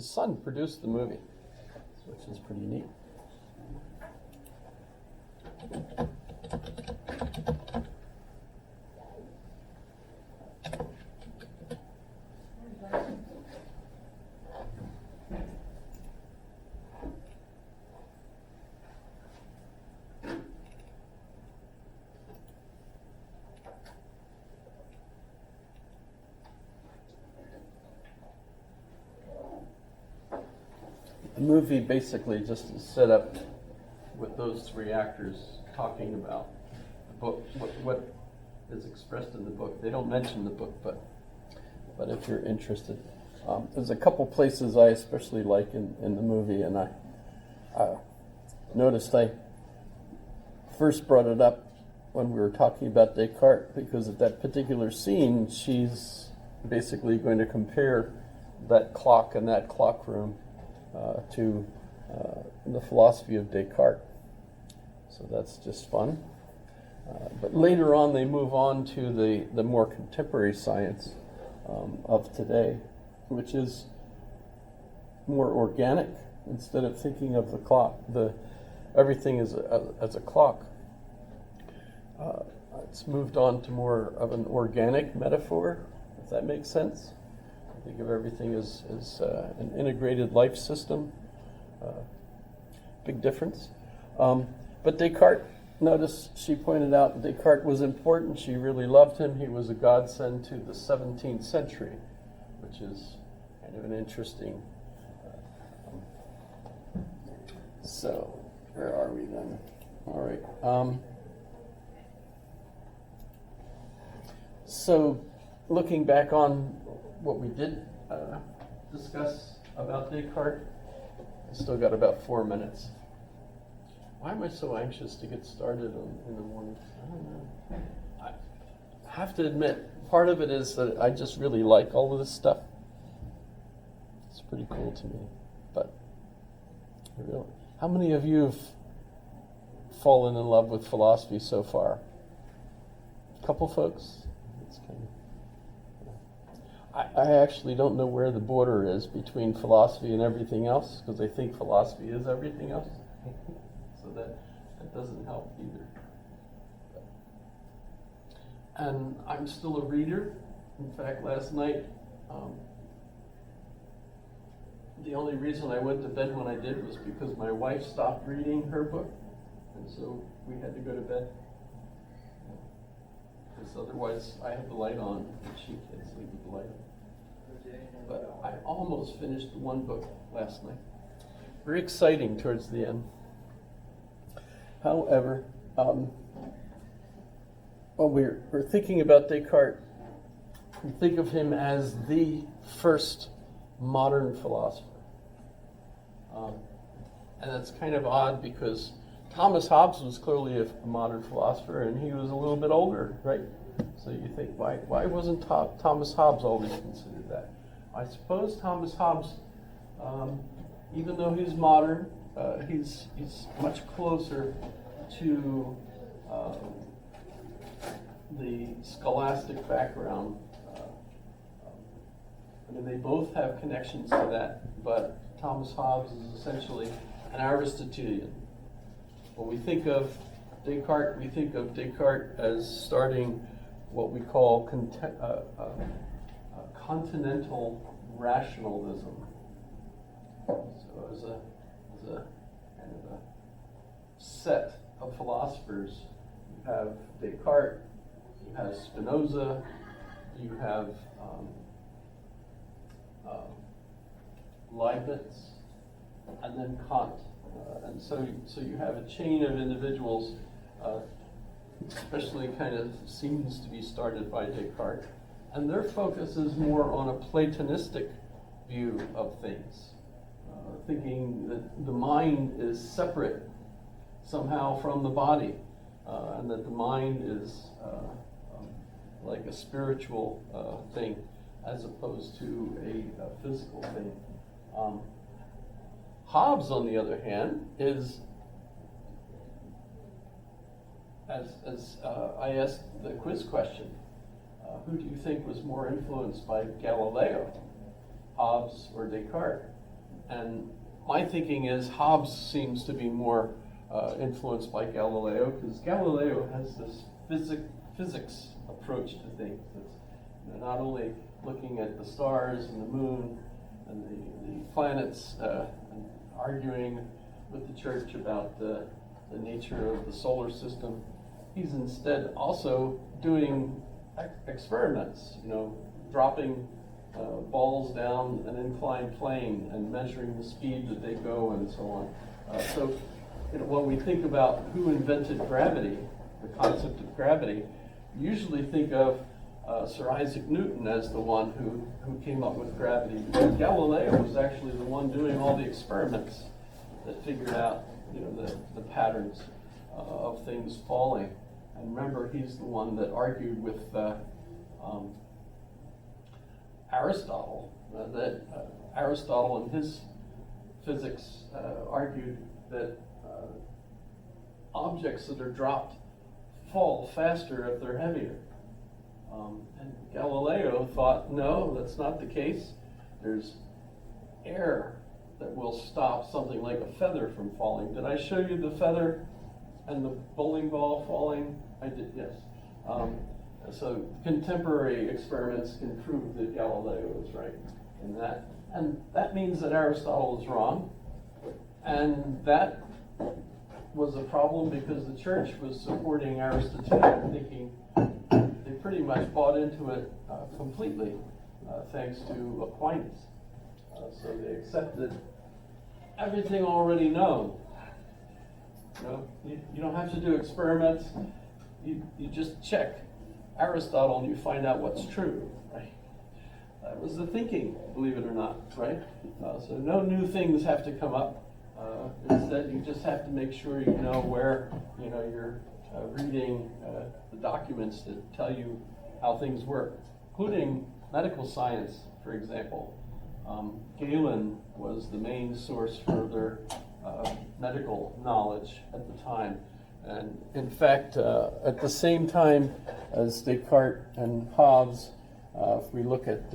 his son produced the movie, which is pretty neat. The movie basically just is set up with those three actors talking about the book, what is expressed in the book. They don't mention the book, but if you're interested, there's a couple places I especially like in the movie, and I noticed I first brought it up when we were talking about Descartes, because at that particular scene, she's basically going to compare that clock and that clock room to the philosophy of Descartes. So that's just fun. But later on, they move on to the more contemporary science of today, which is more organic. Instead of thinking of the clock, everything as a clock. It's moved on to more of an organic metaphor, if that makes sense. Think of everything as an integrated life system. Big difference. But Descartes, notice she pointed out Descartes was important. She really loved him. He was a godsend to the 17th century, which is kind of an interesting. So, where are we then? All right. So, looking back on what we did discuss about Descartes, I still got about 4 minutes. Why am I so anxious to get started in the morning? I don't know. I have to admit, part of it is that I just really like all of this stuff. It's pretty cool to me. But really, how many of you have fallen in love with philosophy so far? A couple folks? It's kind of, I actually don't know where the border is between philosophy and everything else, because I think philosophy is everything else. So that doesn't help either. And I'm still a reader. In fact, last night, the only reason I went to bed when I did was because my wife stopped reading her book, and so we had to go to bed. Because otherwise I have the light on, and she can't sleep with the light on. But I almost finished one book last night. Very exciting towards the end. However, when we're thinking about Descartes, we think of him as the first modern philosopher. And that's kind of odd because Thomas Hobbes was clearly a modern philosopher, and he was a little bit older, right? So you think, why wasn't Thomas Hobbes always considered that? I suppose Thomas Hobbes, even though he's modern, he's much closer to the scholastic background. I mean, they both have connections to that, but Thomas Hobbes is essentially an Aristotelian. When we think of Descartes, we think of Descartes as starting what we call continental rationalism. So as a kind of a set of philosophers, you have Descartes, you have Spinoza, you have Leibniz, and then Kant. And so you have a chain of individuals, especially kind of seems to be started by Descartes, and their focus is more on a Platonistic view of things, thinking that the mind is separate somehow from the body, and that the mind is like a spiritual thing as opposed to a physical thing. Hobbes, on the other hand, is, as I asked the quiz question, who do you think was more influenced by Galileo, Hobbes or Descartes? And my thinking is Hobbes seems to be more influenced by Galileo, because Galileo has this physics approach to things. It's not only looking at the stars and the moon and the planets and arguing with the church about the nature of the solar system. He's instead also doing experiments, dropping balls down an inclined plane and measuring the speed that they go and so on. So when we think about who invented gravity, the concept of gravity, we usually think of Sir Isaac Newton as the one who came up with gravity. But Galileo was actually the one doing all the experiments that figured out the patterns of things falling. And remember, he's the one that argued with Aristotle, that Aristotle in his physics argued that objects that are dropped fall faster if they're heavier. And Galileo thought, no, that's not the case. There's air that will stop something like a feather from falling. Did I show you the feather and the bowling ball falling? I did, yes. So contemporary experiments can prove that Galileo was right in that. And that means that Aristotle is wrong. And that was a problem because the church was supporting Aristotelian thinking. They pretty much bought into it completely, thanks to Aquinas. So they accepted everything already known. You don't have to do experiments. You just check Aristotle and you find out what's true, right? That was the thinking, believe it or not, right? So no new things have to come up. Instead, you just have to make sure you know where you're reading the documents that tell you how things work, including medical science, for example. Galen was the main source for their medical knowledge at the time. And in fact, at the same time as Descartes and Hobbes, if we look at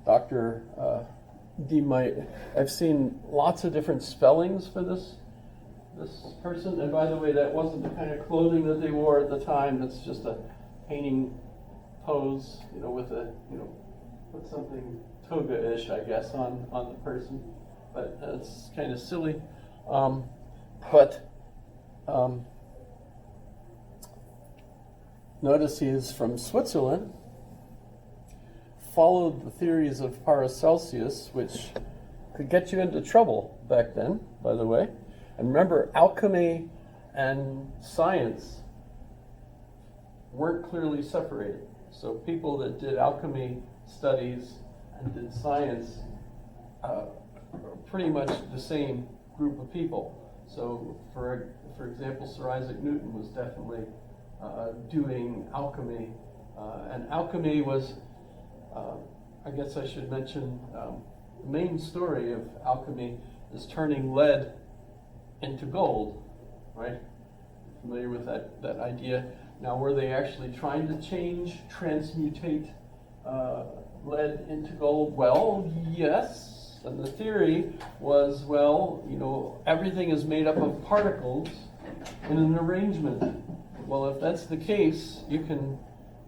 Dr. I've seen lots of different spellings for this person. And by the way, that wasn't the kind of clothing that they wore at the time. That's just a painting pose, with put something toga-ish, I guess, on the person. But it's kind of silly. Notice he is from Switzerland, followed the theories of Paracelsus, which could get you into trouble back then, by the way. And remember, alchemy and science weren't clearly separated. So people that did alchemy studies and did science are pretty much the same group of people. So, for example, Sir Isaac Newton was definitely doing alchemy, and alchemy was, I guess I should mention, the main story of alchemy is turning lead into gold, right? Familiar with that idea? Now, were they actually trying to transmutate lead into gold? Well, yes. And the theory was, everything is made up of particles in an arrangement. Well, if that's the case, you can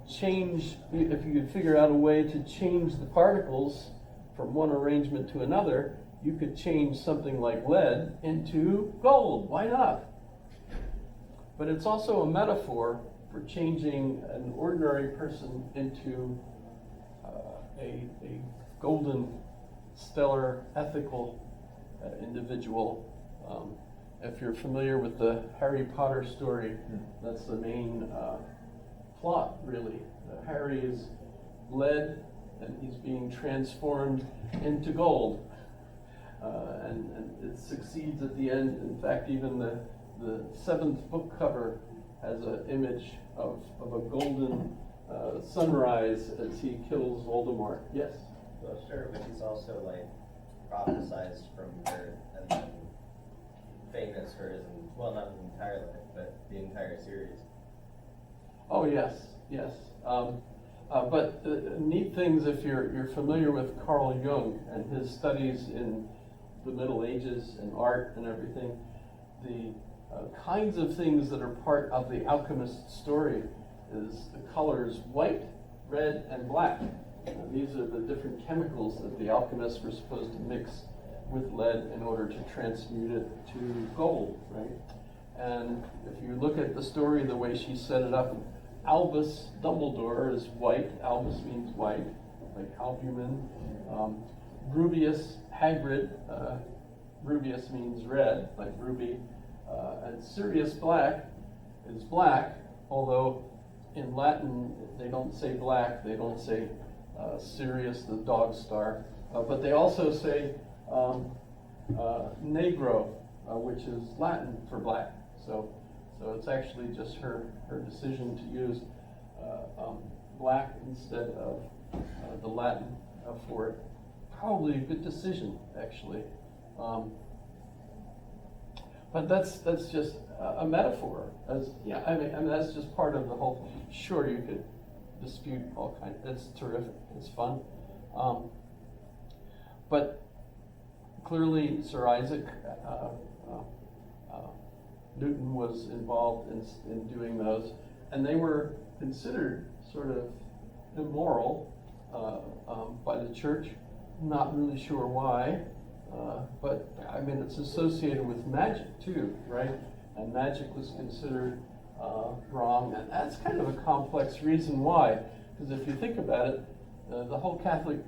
change, if you could figure out a way to change the particles from one arrangement to another, you could change something like lead into gold. Why not? But it's also a metaphor for changing an ordinary person into a golden, stellar, ethical individual. If you're familiar with the Harry Potter story, that's the main plot, really. Harry is lead, and he's being transformed into gold. And it succeeds at the end. In fact, even the seventh book cover has an image of a golden sunrise as he kills Voldemort. Yes? Well, sure, but he's also prophesized from birth and then famous for his, not his entire life, but the entire series. Oh, yes. But neat things, if you're familiar with Carl Jung and his studies in the Middle Ages and art and everything, the kinds of things that are part of the alchemist story is the colors white, red, and black. These are the different chemicals that the alchemists were supposed to mix with lead in order to transmute it to gold, right? And if you look at the story, the way she set it up, Albus Dumbledore is white. Albus means white, like albumin. Rubius Hagrid, Rubius means red, like ruby. And Sirius Black is black, although in Latin they don't say black, they don't say Sirius, the dog star, but they also say negro, which is Latin for black. So it's actually just her decision to use black instead of the Latin for it. Probably a good decision, actually. But that's just a metaphor. I mean that's just part of the whole. Sure, you could dispute all kinds. It's terrific. It's fun. But clearly, Sir Isaac Newton was involved in doing those, and they were considered sort of immoral by the church. Not really sure why, but I mean it's associated with magic too, right? And magic was considered wrong, and that's kind of a complex reason why. Because if you think about it, the whole Catholic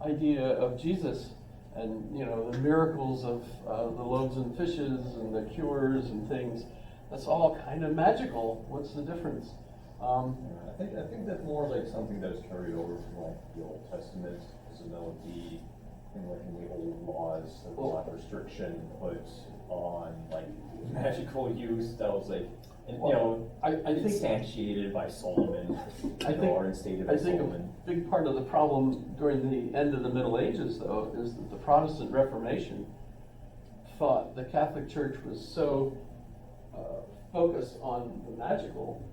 idea of Jesus, and the miracles of the loaves and fishes and the cures and things, that's all kind of magical. What's the difference? I think that's more like something that is carried over from like the Old Testament, so that would be in the old laws, there was a lot of restriction put on like magical use that was like, I think instantiated by Solomon, or instated by I think Solomon. a big part of the problem during the end of the Middle Ages, though, is that the Protestant Reformation thought the Catholic Church was so focused on the magical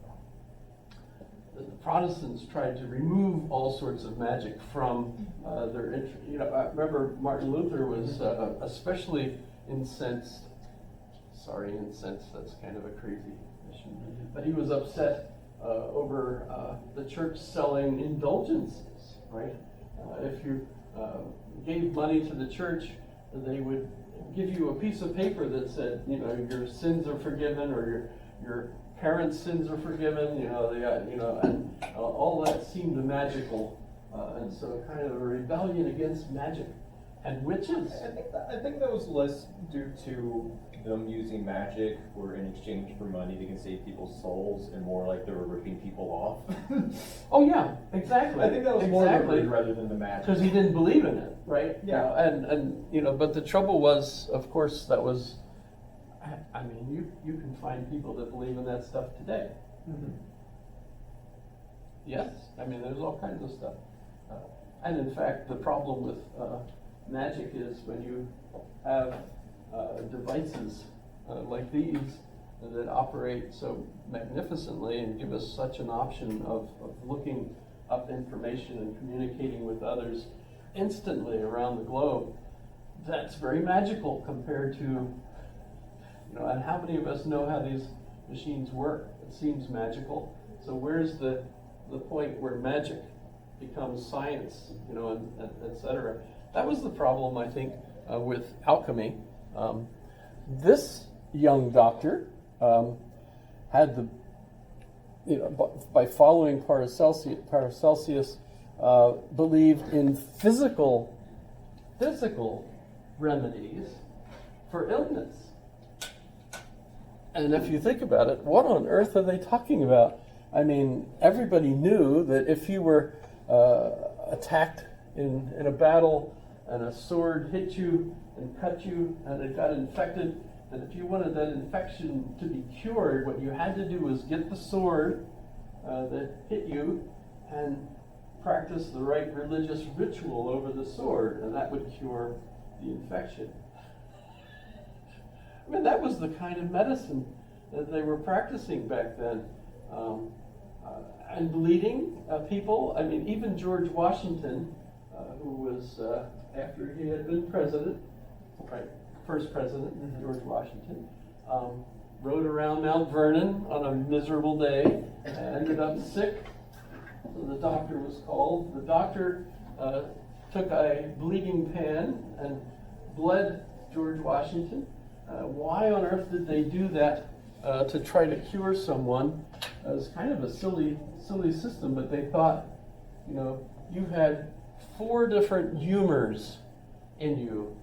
that the Protestants tried to remove all sorts of magic from their. I remember Martin Luther was especially incensed. Sorry, incensed. That's kind of a crazy mission, but he was upset over the church selling indulgences. Right? If you gave money to the church, they would give you a piece of paper that said, your sins are forgiven, or your parents' sins are forgiven, and all that seemed magical, and so kind of a rebellion against magic and witches. I think that was less due to them using magic or in exchange for money they can save people's souls, and more like they were ripping people off. Oh yeah, exactly. I think that was more the root rather than the magic. Because he didn't believe in it, right? Yeah. And but the trouble was, of course, that was. I mean, you can find people that believe in that stuff today. Mm-hmm. Yes, I mean, there's all kinds of stuff. And in fact, the problem with magic is when you have devices like these that operate so magnificently and give us such an option of looking up information and communicating with others instantly around the globe, that's very magical compared to, and how many of us know how these machines work? It seems magical. So where's the point where magic becomes science, and et cetera? That was the problem, I think, with alchemy. This young doctor had the, by following Paracelsus, believed in physical remedies for illness. And if you think about it, what on earth are they talking about? I mean, everybody knew that if you were attacked in a battle and a sword hit you and cut you and it got infected, and if you wanted that infection to be cured, what you had to do was get the sword that hit you and practice the right religious ritual over the sword, and that would cure the infection. I mean, that was the kind of medicine that they were practicing back then. And bleeding people, I mean, even George Washington, who who was, after he had been president, right, first president, George Washington, rode around Mount Vernon on a miserable day, ended up sick. So the doctor was called. The doctor took a bleeding pan and bled George Washington. Why on earth did they do that to try to cure someone? It was kind of a silly system, but they thought, you know, you had 4 different humors in you.